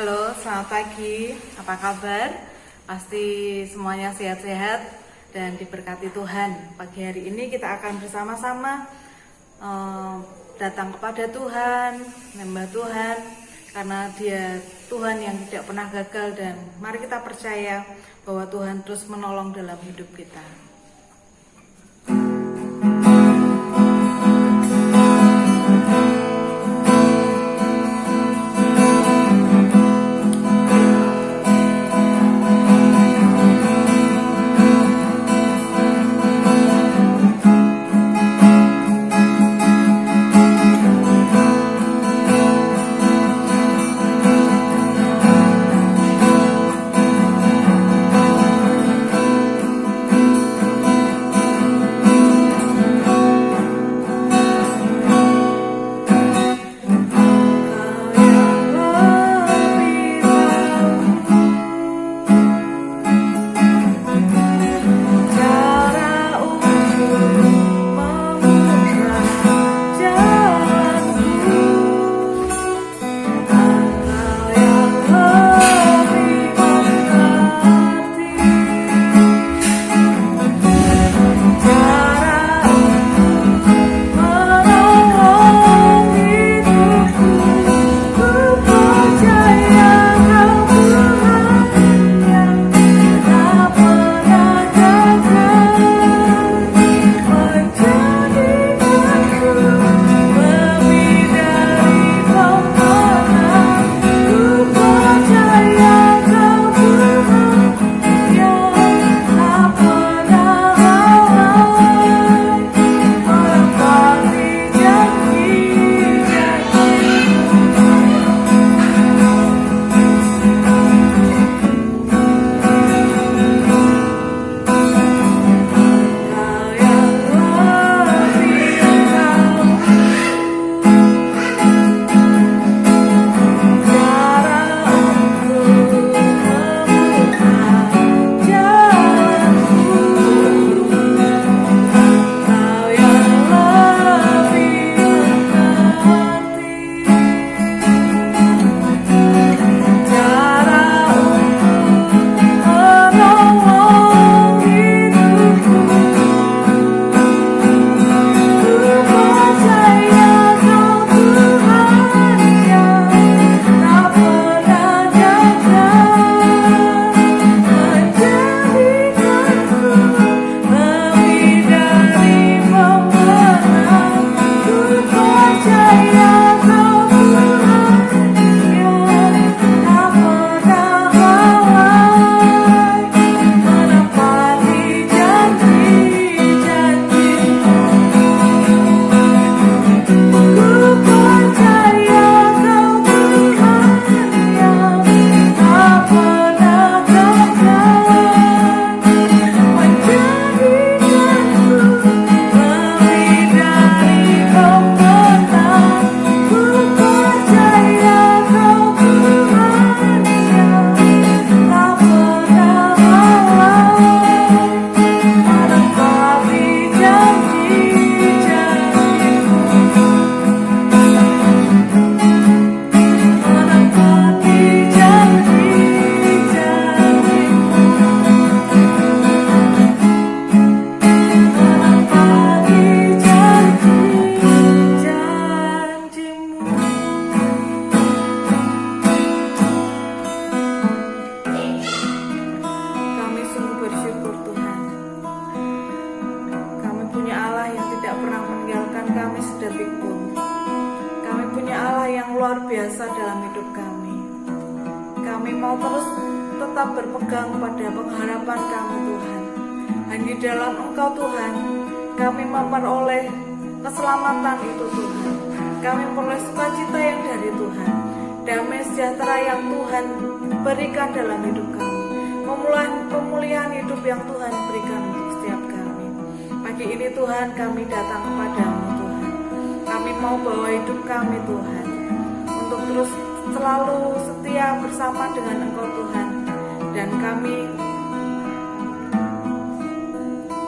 Halo, selamat pagi. Apa kabar? Pasti semuanya sehat-sehat dan diberkati Tuhan. Pagi hari ini kita akan bersama-sama datang kepada Tuhan, menyembah Tuhan, karena Dia Tuhan yang tidak pernah gagal, dan mari kita percaya bahwa Tuhan terus menolong dalam hidup kita. Luar biasa dalam hidup kami. Kami mau terus tetap berpegang pada pengharapan kami, Tuhan. Hanya di dalam Engkau, Tuhan, kami memperoleh keselamatan itu, Tuhan. Kami memperoleh sukacita yang dari Tuhan, damai sejahtera yang Tuhan berikan dalam hidup kami, pemulihan hidup yang Tuhan berikan untuk setiap kami. Pagi ini, Tuhan, kami datang kepadamu, Tuhan. Kami mau bawa hidup kami, Tuhan, untuk terus selalu setia bersama dengan Engkau, Tuhan. Dan kami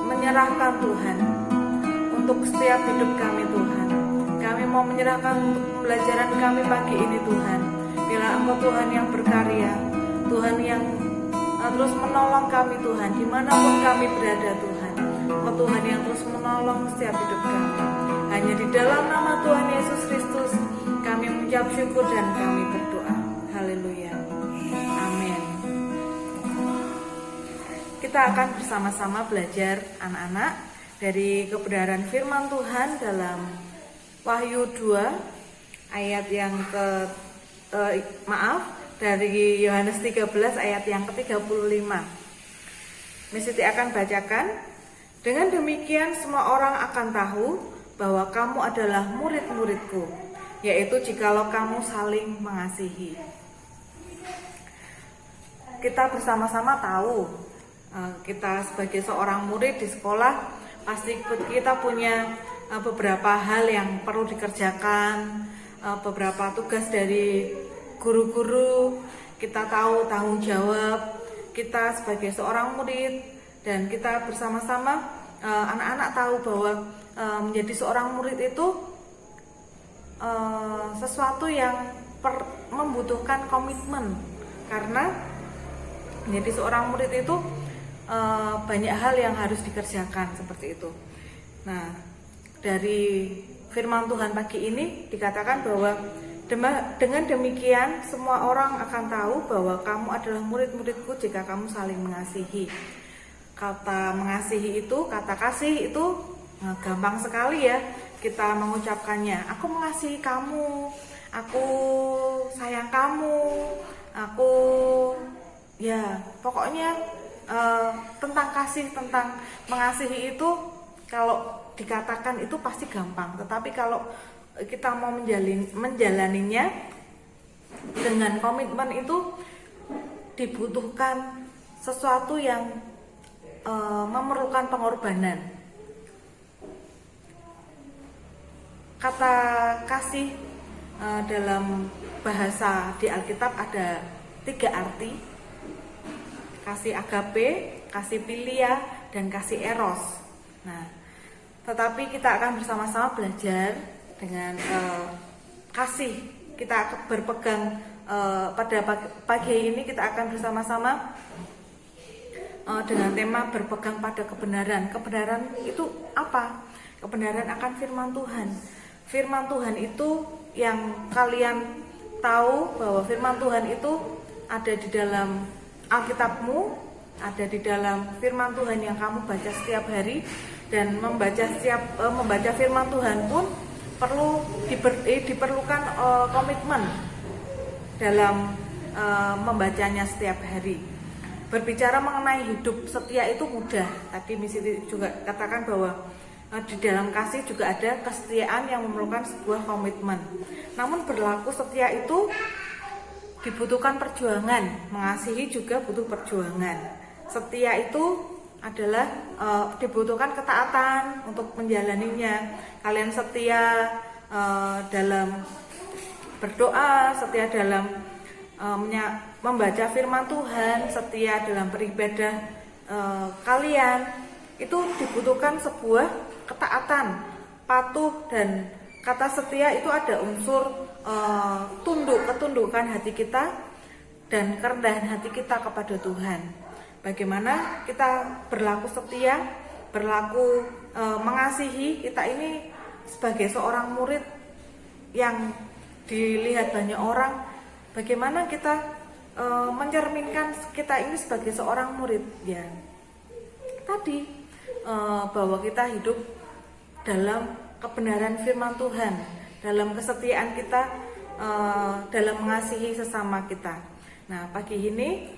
menyerahkan, Tuhan, untuk setiap hidup kami, Tuhan. Kami mau menyerahkan untuk pembelajaran kami pagi ini, Tuhan. Bila karena Engkau Tuhan yang berkarya, Tuhan yang terus menolong kami Tuhan, dimanapun kami berada Tuhan. Engkau Tuhan yang terus menolong setiap hidup kami. Hanya di dalam nama Tuhan Yesus Kristus kami mengucap syukur dan kami berdoa. Haleluya. Amin. Kita akan bersama-sama belajar anak-anak dari kebenaran firman Tuhan dalam Wahyu 2 ayat yang dari Yohanes 13 ayat yang ke-35. Siti akan bacakan. Dengan demikian semua orang akan tahu bahwa kamu adalah murid-muridku, yaitu jikalau kamu saling mengasihi. Kita bersama-sama tahu, kita sebagai seorang murid di sekolah pasti kita punya beberapa hal yang perlu dikerjakan, beberapa tugas dari guru-guru. Kita tahu tanggung jawab kita sebagai seorang murid, dan kita bersama-sama anak-anak tahu bahwa menjadi seorang murid itu sesuatu yang membutuhkan komitmen, karena menjadi seorang murid itu banyak hal yang harus dikerjakan seperti itu. Nah, dari firman Tuhan pagi ini dikatakan bahwa dengan demikian semua orang akan tahu bahwa kamu adalah murid-muridku jika kamu saling mengasihi. Kata mengasihi itu, kata kasih itu gampang sekali ya kita mengucapkannya. Aku mengasihi kamu, aku sayang kamu, aku ya pokoknya tentang kasih, tentang mengasihi itu kalau dikatakan itu pasti gampang. Tetapi kalau kita mau menjalaninya dengan komitmen itu dibutuhkan sesuatu yang memerlukan pengorbanan. Kata kasih dalam bahasa di Alkitab ada 3 arti: kasih agape, kasih philia, dan kasih eros. Nah, tetapi kita akan bersama-sama belajar dengan kasih. Kita berpegang pada pagi ini kita akan bersama-sama dengan tema berpegang pada kebenaran. Kebenaran itu apa? Kebenaran akan firman Tuhan. Firman Tuhan itu yang kalian tahu bahwa firman Tuhan itu ada di dalam Alkitabmu, ada di dalam firman Tuhan yang kamu baca setiap hari. Dan membaca firman Tuhan pun diperlukan komitmen dalam membacanya setiap hari. Berbicara mengenai hidup setia itu mudah. Tadi Siti juga katakan bahwa di dalam kasih juga ada kesetiaan yang memerlukan sebuah komitmen. Namun berlaku setia itu dibutuhkan perjuangan. Mengasihi juga butuh perjuangan. Setia itu adalah dibutuhkan ketaatan untuk menjalaninya. Kalian setia dalam berdoa, setia dalam membaca firman Tuhan, setia dalam beribadah kalian, itu dibutuhkan sebuah ketaatan, patuh, dan kata setia itu ada unsur ketundukan hati kita dan kerendahan hati kita kepada Tuhan. Bagaimana kita berlaku setia, berlaku mengasihi. Kita ini sebagai seorang murid yang dilihat banyak orang, bagaimana kita mencerminkan kita ini sebagai seorang murid ya. Tadi bahwa kita hidup dalam kebenaran firman Tuhan, dalam kesetiaan kita, dalam mengasihi sesama kita. Nah, pagi ini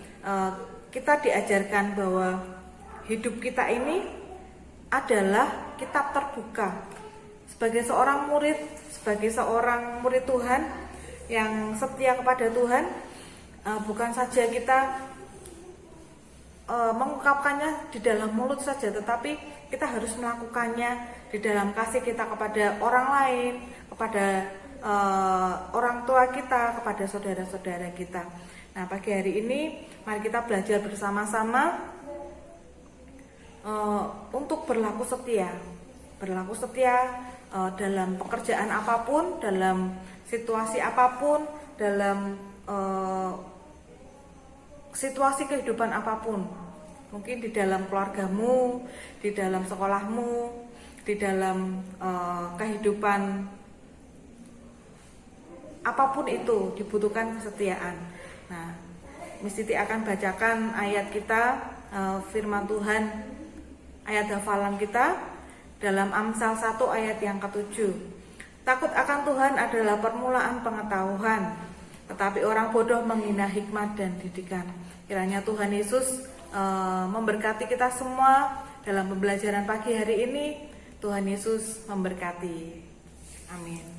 kita diajarkan bahwa hidup kita ini adalah kitab terbuka. Sebagai seorang murid Tuhan yang setia kepada Tuhan, bukan saja kita mengungkapkannya di dalam mulut saja, tetapi kita harus melakukannya di dalam kasih kita kepada orang lain, kepada orang tua kita, kepada saudara-saudara kita. Nah, pagi hari ini mari kita belajar bersama-sama untuk berlaku setia dalam pekerjaan apapun, dalam situasi apapun, dalam situasi kehidupan apapun, mungkin di dalam keluargamu, di dalam sekolahmu, di dalam kehidupan apapun itu dibutuhkan kesetiaan. Nah, Miss Titi akan bacakan ayat kita, firman Tuhan, ayat hafalan kita dalam Amsal 1 ayat yang ke-7. Takut akan Tuhan adalah permulaan pengetahuan, tetapi orang bodoh menghina hikmat dan didikan. Kiranya Tuhan Yesus memberkati kita semua dalam pembelajaran pagi hari ini. Tuhan Yesus memberkati. Amin.